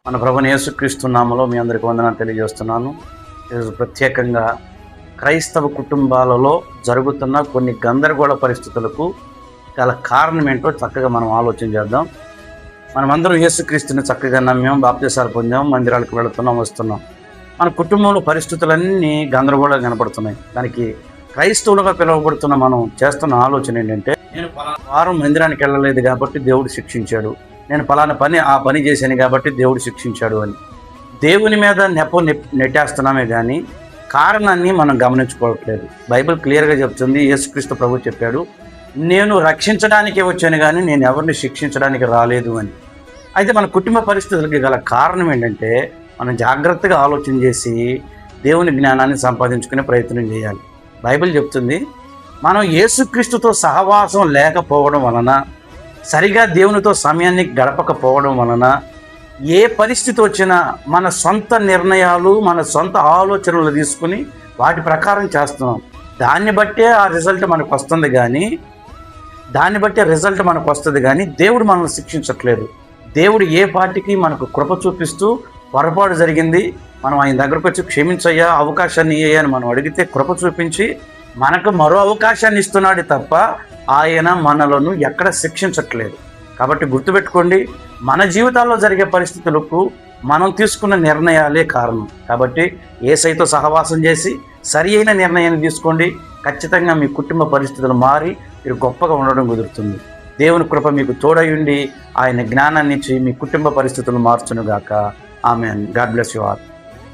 మన ప్రభువైన యేసుక్రీస్తు నామములో మీ అందరికీ వందనాలు తెలియజేస్తున్నాను. ఈరోజు ప్రత్యేకంగా క్రైస్తవ కుటుంబాలలో జరుగుతున్న కొన్ని గందరగోళ పరిస్థితులకు గల కారణం ఏంటో చక్కగా మనం ఆలోచన చేద్దాం. మనమందరం యేసుక్రీస్తుని చక్కగా నమ్మాం, బాప్తిసాలు పొందాం, మందిరాలకు వెళుతున్నాం, వస్తున్నాం. మన కుటుంబంలో పరిస్థితులన్నీ గందరగోళంగా కనపడుతున్నాయి. దానికి క్రైస్తవులుగా పిలువబడుతున్న మనం చేస్తున్న ఆలోచన ఏంటంటే, నేను పలానా వారం మందిరానికి వెళ్ళలేదు కాబట్టి దేవుడు శిక్షించాడు, నేను పలానా పని చేశాను కాబట్టి దేవుడు శిక్షించాడు అని దేవుని మీద నెట్టేస్తున్నామే కానీ కారణాన్ని మనం గమనించుకోవట్లేదు. బైబిల్ క్లియర్గా చెప్తుంది, యేసుక్రీస్తు ప్రభు చెప్పాడు, నేను రక్షించడానికి వచ్చాను కానీ నేను ఎవరిని శిక్షించడానికి రాలేదు అని. అయితే మన కుటుంబ పరిస్థితులకి గల కారణం ఏంటంటే, మనం జాగ్రత్తగా ఆలోచన చేసి దేవుని జ్ఞానాన్ని సంపాదించుకునే ప్రయత్నం చేయాలి. బైబిల్ చెప్తుంది, మనం యేసుక్రీస్తుతో సహవాసం లేకపోవడం వలన, సరిగా దేవునితో సమయాన్ని గడపకపోవడం వలన ఏ పరిస్థితి వచ్చినా మన సొంత నిర్ణయాలు, మన సొంత ఆలోచనలు తీసుకుని వాటి ప్రకారం చేస్తున్నాం. దాన్ని బట్టే ఆ రిజల్ట్ మనకు వస్తుంది కానీ దేవుడు మనల్ని శిక్షించట్లేదు. దేవుడు ఏ పార్టీకి మనకు కృప చూపిస్తూ, పొరపాటు జరిగింది, మనం ఆయన దగ్గరకు వచ్చి క్షమించయ్యా, అవకాశాన్ని ఇయ్యా అని మనం అడిగితే కృప చూపించి మనకు మరో అవకాశాన్ని ఇస్తున్నాడు తప్ప ఆయన మనలను ఎక్కడ శిక్షించట్లేదు. కాబట్టి గుర్తుపెట్టుకోండి, మన జీవితాల్లో జరిగే పరిస్థితులకు మనం తీసుకున్న నిర్ణయాలే కారణం. కాబట్టి యేసయ్యతో సహవాసం చేసి సరి అయిన నిర్ణయాన్ని తీసుకోండి. ఖచ్చితంగా మీ కుటుంబ పరిస్థితులు మారి మీరు గొప్పగా ఉండడం కుదురుతుంది. దేవుని కృప మీకు తోడయుండి ఆయన జ్ఞానాన్ని ఇచ్చి మీ కుటుంబ పరిస్థితులు మార్చునుగాక. Amen. God bless you all.